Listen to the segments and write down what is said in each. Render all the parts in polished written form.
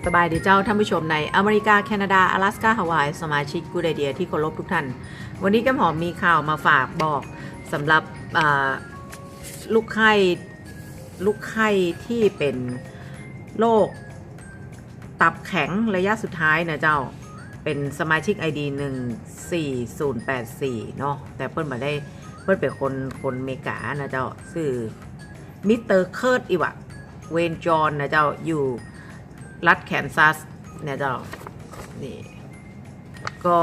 สบายดีเจ้าท่านผู้ชมในอเมริกาแคนาดา阿拉斯าฮาวายสมาชิกกูดไอเดียที่เคารพทุกท่านวันนี้แก้มหอมมีข่าวมาฝากบอกสำหรับลูกไข้ที่เป็นโรคตับแข็งระยะสุดท้ายนะเจ้าเป็นสมาชิก ID 14084เนาะแต่เพิ่นมาได้เพิ่นเป็นคนเมกานะเจ้าชื่อมิสเตอร์เคิร์ตอีวะเวนจอนนะเจ้าอยู่รัฐแคนซัสเนี่ยเจ้านี่ก็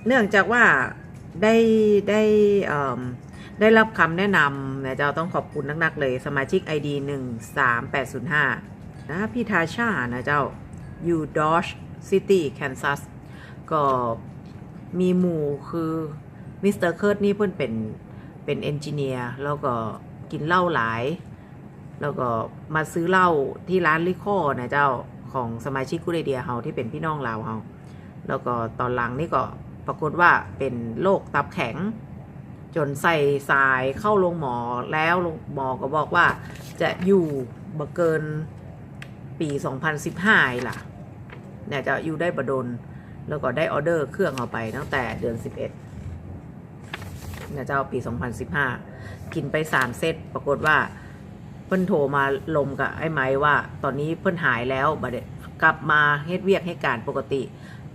เนื่องจากว่าได้รับคำแนะนำเนี่ยเจ้าต้องขอบคุณนักๆเลยสมาชิก ID 13805นะพี่ทาชานะเจ้าอยู่ดอชซิตี้แคนซัสก็มีหมู่คือมิสเตอร์เคิร์ตนี่เพิ่นเป็นเอนจิเนียร์แล้วก็กินเหล้าหลายแล้วก็มาซื้อเหล้าที่ร้านลิคอร์นะเจ้าของสมาชิกกูดไอเดียเฮาที่เป็นพี่น้องเราเฮาแล้วก็ตอนหลังนี่ก็ปรากฏว่าเป็นโรคตับแข็งจนใส่สายเข้าโรงหมอแล้วหมอก็บอกว่าจะอยู่บ่เกินปี2015ล่ะเนี่ยจะอยู่ได้บ่ดนแล้วก็ได้ออเดอร์เครื่องเอาไปตั้งแต่เดือน11เนี่ยเจ้าปี2015กินไป3เซตปรากฏว่าเพิ่นโทรมาลมกับไอ้ไม้ว่าตอนนี้เพิ่นหายแล้วบัดกลับมาเฮ็ดเวียกให้การปกติ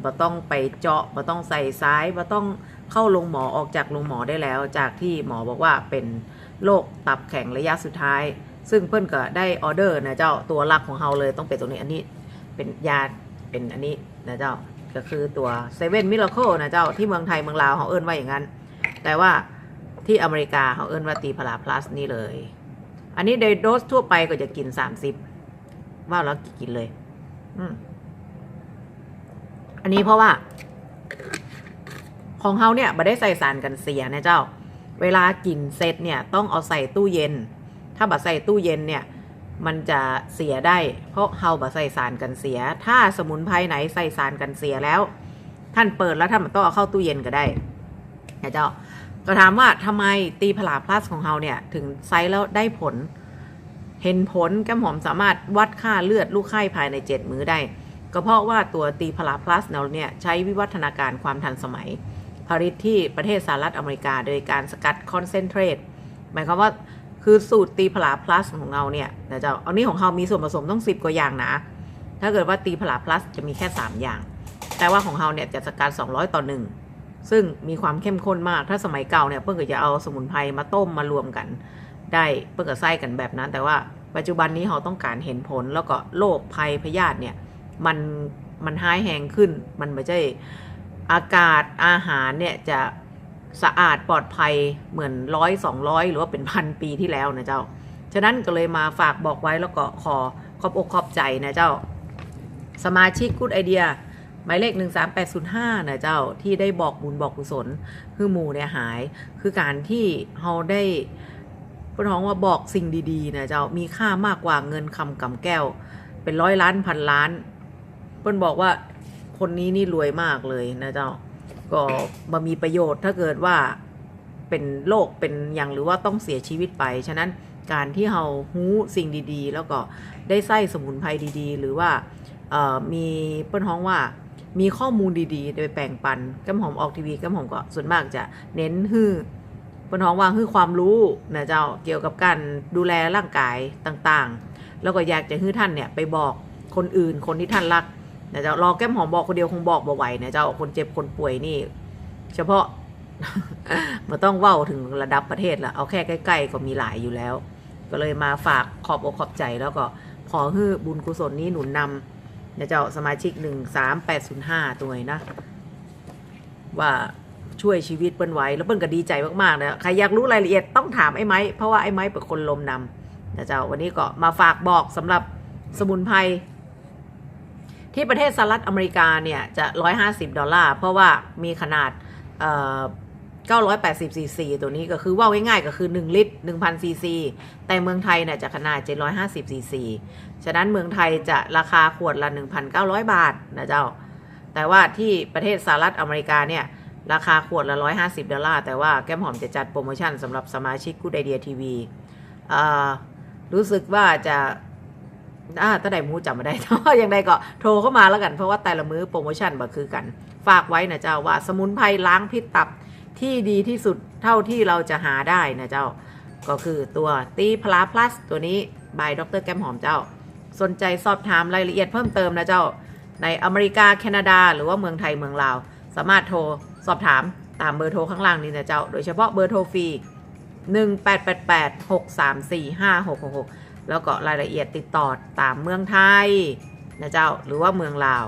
บ่ต้องไปเจาะบ่ต้องใส่สายบ่ต้องเข้าโรงหมอออกจากโรงหมอได้แล้วจากที่หมอบอกว่าเป็นโรคตับแข็งระยะสุดท้ายซึ่งเพิ่นก็ได้ออเดอร์นะเจ้าตัวหลักของเฮาเลยต้องเป็นตัวนี้อันนี้เป็นยาเป็นอันนี้นะเจ้าก็คือตัว7 Miracle นะเจ้าที่เมืองไทยเมืองลาวเฮาเอิ้นว่าอย่างนั้นแต่ว่าที่อเมริกาเฮาเอิ้นว่าตีพลาพลัสนี่เลยอันนี้โดยโดสทั่วไปก็จะกิน30ว่าแล้วกินเลยอันนี้เพราะว่าของเฮาเนี่ยบ่ได้ใส่สารกันเสียนะเจ้าเวลากินเสร็จเนี่ยต้องเอาใส่ตู้เย็นถ้าบ่ใส่ตู้เย็นเนี่ยมันจะเสียได้เพราะเฮาบ่ใส่สารกันเสียถ้าสมุนไพรไหนใส่สารกันเสียแล้วท่านเปิดแล้วท่านต้องเอาเข้าตู้เย็นก็ได้นะเจ้าก็ถามว่าทำไมตีพลาพลัสของเฮาเนี่ยถึงใช้แล้วได้ผลเห็นผลแก้มหอมสามารถวัดค่าเลือดลูกไข้ภายใน7มื้อได้ก็เพราะว่าตัวตีพลาพลัสเราเนี่ยใช้วิวัฒนาการความทันสมัยผลิตที่ประเทศสหรัฐอเมริกาโดยการสกัดคอนเซนเทรตหมายความว่าคือสูตรตีพลาพลัสของเราเนี่ยนะเจ้าอันนี้ของเรามีส่วนผสมต้อง10 กว่าอย่างนะถ้าเกิดว่าตีพลาพลัสจะมีแค่3อย่างแต่ว่าของเราเนี่ยจะสกัด200 ต่อ 1ซึ่งมีความเข้มข้นมากถ้าสมัยเก่าเนี่ยเพิ่งก็จะเอาสมุนไพรมาต้มมารวมกันได้เพิ่งก็ไส้กันแบบนั้นแต่ว่าปัจจุบันนี้เราต้องการเห็นผลแล้วก็โรคภัยพยาธิเนี่ยมันหายแห้งขึ้นมันไม่ใช่อากาศอาหารเนี่ยจะสะอาดปลอดภัยเหมือน100-200หรือว่าเป็น1,000 ปีที่แล้วนะเจ้าฉะนั้นก็เลยมาฝากบอกไว้แล้วก็ขอบอกขอบใจนะเจ้าสมาชิกกูดไอเดียหมายเลข13805นะเจ้าที่ได้บอกบุญบอกกุศลคือหมู่เนี่ยหายคือการที่เราได้พูดท้องว่าบอกสิ่งดีๆนะเจ้ามีค่ามากกว่าเงินคำกำแก้วเป็น100 ล้านพันล้านเพิ่นบอกว่าคนนี้นี่รวยมากเลยนะเจ้าก็มามีประโยชน์ถ้าเกิดว่าเป็นโรคเป็นอย่างหรือว่าต้องเสียชีวิตไปฉะนั้นการที่เราหู้สิ่งดีๆแล้วก็ได้ใส่สมุนไพรดีๆหรือว่ามีเปิ้นฮ้องว่ามีข้อมูลดีๆโดยแบ่งปันแก้มหอมออกทีวีแก้มหอมก็ส่วนมากจะเน้นฮื้อเปิ้นฮ้องว่าฮื้อความรู้นะเจ้าเกี่ยวกับการดูแลร่างกายต่างๆแล้วก็อยากจะฮื้อท่านเนี่ยไปบอกคนอื่นคนที่ท่านรักนะเจ้ารอแก้มหอมบอกคนเดียวคงบอกบ่ไหวนะเจ้าคนเจ็บคนป่วยนี่เฉพาะ มาต้องเว้าถึงระดับประเทศละเอาแค่ใกล้ๆก็มีหลายอยู่แล้วก็เลยมาฝากขอบอกขอบใจแล้วก็ขอให้บุญกุศลนี้หนุนนำนะเจ้าสมาชิก13805ตัวนะว่าช่วยชีวิตเปิ้นไว้แล้วเปิ้นก็ดีใจมากๆนะใครอยากรู้รายละเอียดต้องถามไอ้ไม้เพราะว่าไอ้ไม้เป็นคนลมนำนะเจ้าวันนี้ก็มาฝากบอกสำหรับสมุนไพรที่ประเทศสหรัฐอเมริกาเนี่ยจะ$150เพราะว่ามีขนาด980ซีซีตัวนี้ก็คือว่าง่ายๆก็คือ1 ลิตร 1,000 ซีซีแต่เมืองไทยเนี่ยจะขนาด750ซีซีฉะนั้นเมืองไทยจะราคาขวดละ 1,900 บาทนะเจ้าแต่ว่าที่ประเทศสหรัฐอเมริกาเนี่ยราคาขวดละ$150แต่ว่าแก้มหอมจะจัดโปรโมชั่นสำหรับสมาชิกกูดไอเดียทีวีรู้สึกว่าจะ ถ้าใดมูจำไม่ได้ อย่างใดก็โทรเข้ามาแล้วกันเพราะว่าแต่ละมื้อโปรโมชั่นบ่คือกันฝากไว้นะเจ้าว่าสมุนไพรล้างพิษตับที่ดีที่สุดเท่าที่เราจะหาได้นะเจ้าก็คือตัวตีพลาพลัสตัวนี้บายดร.แก้มหอมเจ้าสนใจสอบถามรายละเอียดเพิ่มเติมนะเจ้าในอเมริกาแคนาดาหรือว่าเมืองไทยเมืองลาวสามารถโทรสอบถามตามเบอร์โทรข้างล่างนี้นะเจ้าโดยเฉพาะเบอร์โทรฟรี1888-634-5666แล้วก็รายละเอียดติดต่อตามเมืองไทยนะเจ้าหรือว่าเมืองลาว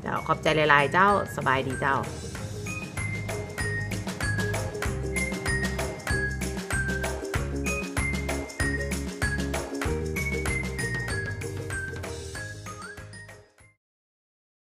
เจ้าขอบใจหลายๆเจ้าสบายดีเจ้า